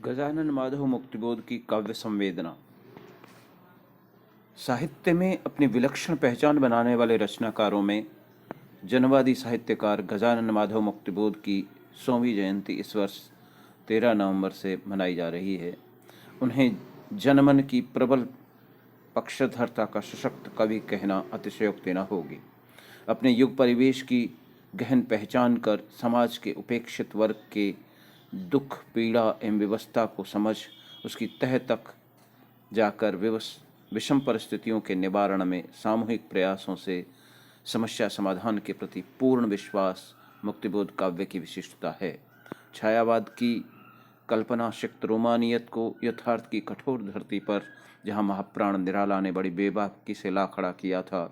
गजानन माधव मुक्तिबोध की काव्य संवेदना। साहित्य में अपनी विलक्षण पहचान बनाने वाले रचनाकारों में जनवादी साहित्यकार गजानन माधव मुक्तिबोध की 100वीं जयंती इस वर्ष 13 नवंबर से मनाई जा रही है। उन्हें जनमन की प्रबल पक्षधरता का सशक्त कवि कहना अतिशयोक्ति न होगी। अपने युग परिवेश की गहन पहचान कर समाज के उपेक्षित वर्ग के दुख, पीड़ा एवं व्यवस्था को समझ उसकी तह तक जाकर विषम परिस्थितियों के निवारण में सामूहिक प्रयासों से समस्या समाधान के प्रति पूर्ण विश्वास मुक्तिबोध काव्य की विशिष्टता है। छायावाद की कल्पना शिक्त रोमानियत को यथार्थ की कठोर धरती पर जहाँ महाप्राण निराला ने बड़ी बेबाकी से ला खड़ा किया था,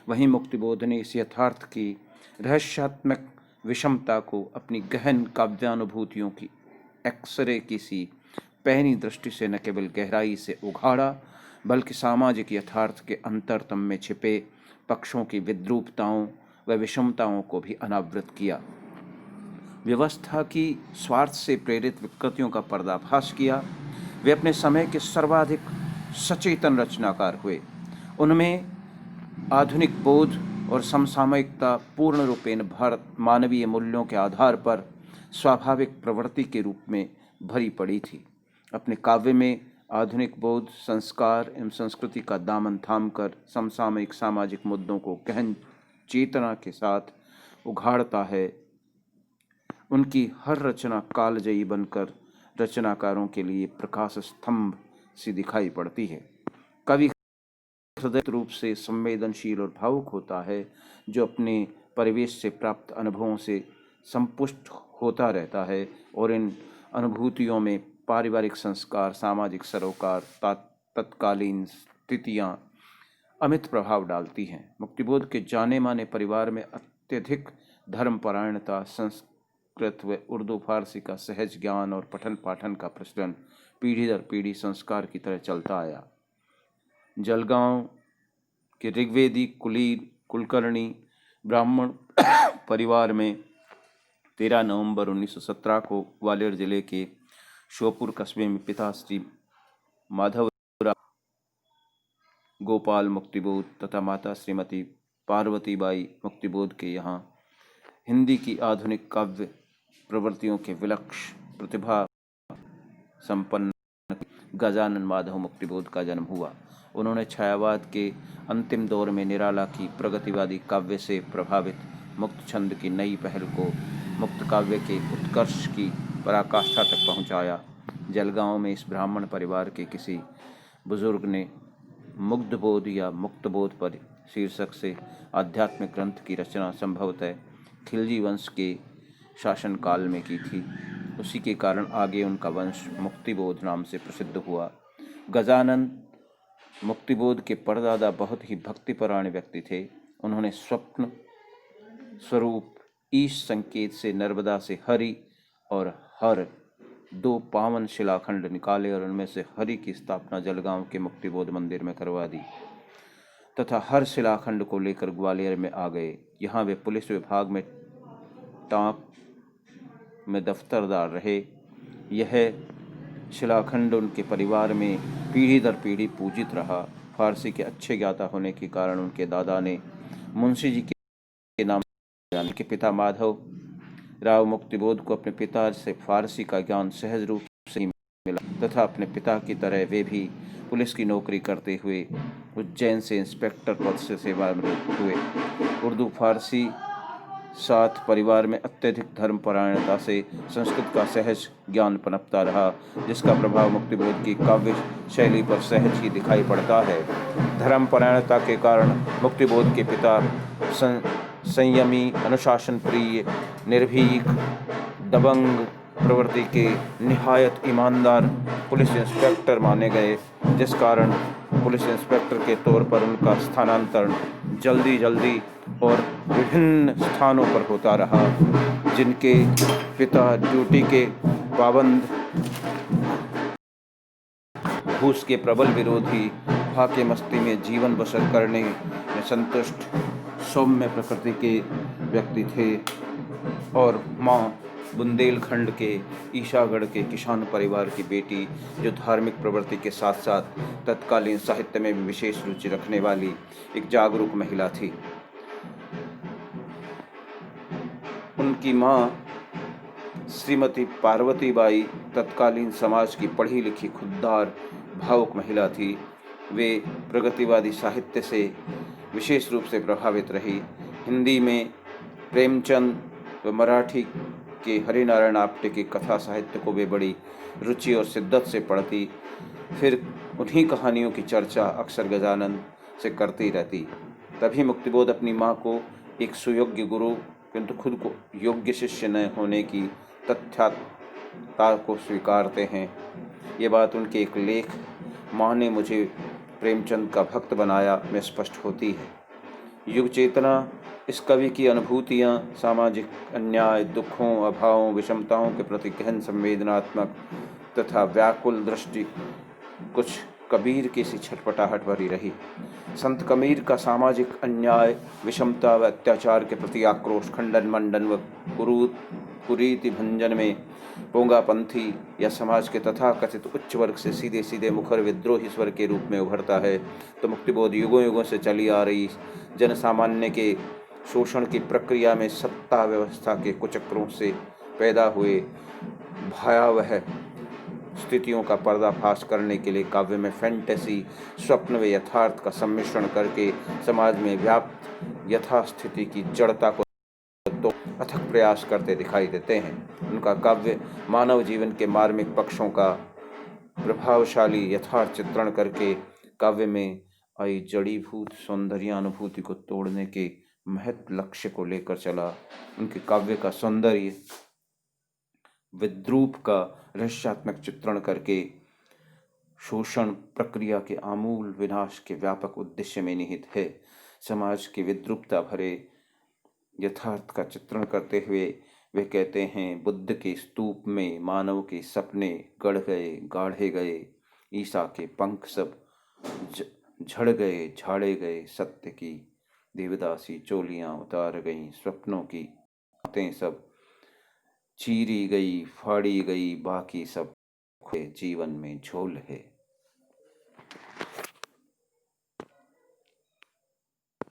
वहीं मुक्तिबोध ने इस यथार्थ की रहस्यात्मक विषमता को अपनी गहन काव्यानुभूतियों की एक्सरे की सी पहनी दृष्टि से न केवल गहराई से उघाड़ा, बल्कि सामाजिक यथार्थ के अंतरतम में छिपे पक्षों की विद्रूपताओं व विषमताओं को भी अनावृत किया। व्यवस्था की स्वार्थ से प्रेरित विकृतियों का पर्दाफाश किया। वे अपने समय के सर्वाधिक सचेतन रचनाकार हुए। उनमें आधुनिक बोध और समसामयिकता पूर्ण रूपेण भारत मानवीय मूल्यों के आधार पर स्वाभाविक प्रवृत्ति के रूप में भरी पड़ी थी। अपने काव्य में आधुनिक बोध, संस्कार एवं संस्कृति का दामन थामकर समसामयिक सामाजिक मुद्दों को गहन चेतना के साथ उघाड़ता है। उनकी हर रचना कालजयी बनकर रचनाकारों के लिए प्रकाश स्तंभ सी दिखाई पड़ती है। कवि हृदय रूप से संवेदनशील और भावुक होता है, जो अपने परिवेश से प्राप्त अनुभवों से संपुष्ट होता रहता है और इन अनुभूतियों में पारिवारिक संस्कार, सामाजिक सरोकार, तत्कालीन स्थितियाँ अमित प्रभाव डालती हैं। मुक्तिबोध के जाने माने परिवार में अत्यधिक धर्मपरायणता, संस्कृत व उर्दू फारसी का सहज ज्ञान और पठन पाठन का प्रचलन पीढ़ी दर पीढ़ी संस्कार की तरह चलता आया। जलगांव के ऋग्वेदी कुलकर्णी ब्राह्मण परिवार में 13 नवंबर 1917 को ग्वालियर जिले के श्योपुर कस्बे में पिता श्री माधवराव गोपाल मुक्तिबोध तथा माता श्रीमती पार्वतीबाई मुक्तिबोध के यहाँ हिंदी की आधुनिक काव्य प्रवृत्तियों के विलक्षण प्रतिभा संपन्न गजानन माधव मुक्तिबोध का जन्म हुआ। उन्होंने छायावाद के अंतिम दौर में निराला की प्रगतिवादी काव्य से प्रभावित मुक्त छंद की नई पहल को मुक्त काव्य के उत्कर्ष की पराकाष्ठा तक पहुंचाया। जलगांव में इस ब्राह्मण परिवार के किसी बुजुर्ग ने मुग्धबोध या मुक्तबोध पर शीर्षक से आध्यात्मिक ग्रंथ की रचना संभवतः खिलजी वंश के शासनकाल में की थी। उसी के कारण आगे उनका वंश मुक्तिबोध नाम से प्रसिद्ध हुआ। गजानन मुक्तिबोध के परदादा बहुत ही भक्तिपरायण व्यक्ति थे। उन्होंने स्वप्न स्वरूप ईश संकेत से नर्मदा से हरि और हर 2 पावन शिलाखंड निकाले और उनमें से हरि की स्थापना जलगांव के मुक्तिबोध मंदिर में करवा दी तथा हर शिलाखंड को लेकर ग्वालियर में आ गए। यहाँ वे पुलिस विभाग में टाँक में दफ्तरदार रहे। यह शिलाखंड उनके परिवार में पीढ़ी दर पीढ़ी पूजित रहा। फारसी के अच्छे ज्ञाता होने के कारण उनके दादा ने मुंशी जी के नाम के पिता माधव राव मुक्तिबोध को अपने पिता से फारसी का ज्ञान सहज रूप से मिला तथा अपने पिता की तरह वे भी पुलिस की नौकरी करते हुए उज्जैन से इंस्पेक्टर पद से सेवानिवृत्त हुए। उर्दू फारसी साथ परिवार में अत्यधिक धर्मपरायणता से संस्कृत का सहज ज्ञान पनपता रहा, जिसका प्रभाव मुक्तिबोध की काव्य शैली पर सहज ही दिखाई पड़ता है। धर्मपरायणता के कारण मुक्तिबोध के पिता संयमी, अनुशासन प्रिय, निर्भीक, दबंग प्रवृत्ति के निहायत ईमानदार पुलिस इंस्पेक्टर माने गए, जिस कारण पुलिस इंस्पेक्टर के तौर पर उनका स्थानांतरण जल्दी और विभिन्न स्थानों पर होता रहा। जिनके पिता ड्यूटी के पाबंद, घूस के प्रबल विरोधी, फाके मस्ती में जीवन बसर करने में संतुष्ट सौम्य प्रकृति के व्यक्ति थे और माँ बुंदेलखंड के ईशागढ़ के किसान परिवार की बेटी, जो धार्मिक प्रवृत्ति के साथ साथ तत्कालीन साहित्य में भी विशेष रुचि रखने वाली एक जागरूक महिला थी। उनकी माँ श्रीमती पार्वतीबाई तत्कालीन समाज की पढ़ी लिखी, खुददार, भावुक महिला थी। वे प्रगतिवादी साहित्य से विशेष रूप से प्रभावित रही। हिंदी में प्रेमचंद व मराठी के हरिनारायण आप्टे की कथा साहित्य को वे बड़ी रुचि और शिद्दत से पढ़ती। फिर उन्हीं कहानियों की चर्चा अक्सर गजानन से करती रहती। तभी मुक्तिबोध अपनी माँ को एक सुयोग्य गुरु किंतु खुद को योग्य शिष्य न होने की तथ्यता को स्वीकारते हैं। ये बात उनके एक लेख "माँ ने मुझे प्रेमचंद का भक्त बनाया" में स्पष्ट होती है। युग चेतना इस कवि की अनुभूतियाँ सामाजिक अन्याय, दुखों, अभावों, विषमताओं के प्रति गहन संवेदनात्मक तथा व्याकुल दृष्टि कुछ कबीर की सी छटपटाहट भरी रही। संत कबीर का सामाजिक अन्याय, विषमता व अत्याचार के प्रति आक्रोश खंडन मंडन व कुरीति भंजन में पोंगापंथी या समाज के तथाकथित उच्च वर्ग से सीधे सीधे मुखर विद्रोही स्वर के रूप में उभरता है, तो मुक्तिबोध युगों युगों से चली आ रही जन सामान्य के शोषण की प्रक्रिया में सत्ता व्यवस्था के कुचक्रों से पैदा हुए भयावह स्थितियों का पर्दाफाश करने के लिए काव्य में फैंटेसी, स्वप्न व यथार्थ का सम्मिश्रण करके समाज में व्याप्त यथास्थिति की जड़ता को तो अथक प्रयास करते दिखाई देते हैं। उनका काव्य मानव जीवन के मार्मिक पक्षों का प्रभावशाली यथार्थ चित्रण करके काव्य में आई जड़ीभूत सौंदर्यानुभूति को तोड़ने के महत लक्ष्य को लेकर चला। उनके काव्य का सौंदर्य विद्रूप का रहस्यात्मक चित्रण करके शोषण प्रक्रिया के आमूल विनाश के व्यापक उद्देश्य में निहित है। समाज की विद्रूपता भरे यथार्थ का चित्रण करते हुए वे कहते हैं, बुद्ध के स्तूप में मानव के सपने गढ़ गए, गाढ़े गए, ईसा के पंख सब झड़ गए, झाड़े गए, सत्य की देवदासी चोलियां उतार गईं, स्वप्नों की बातें सब चीरी गई, फाड़ी गई, बाकी सब जीवन में झोल है।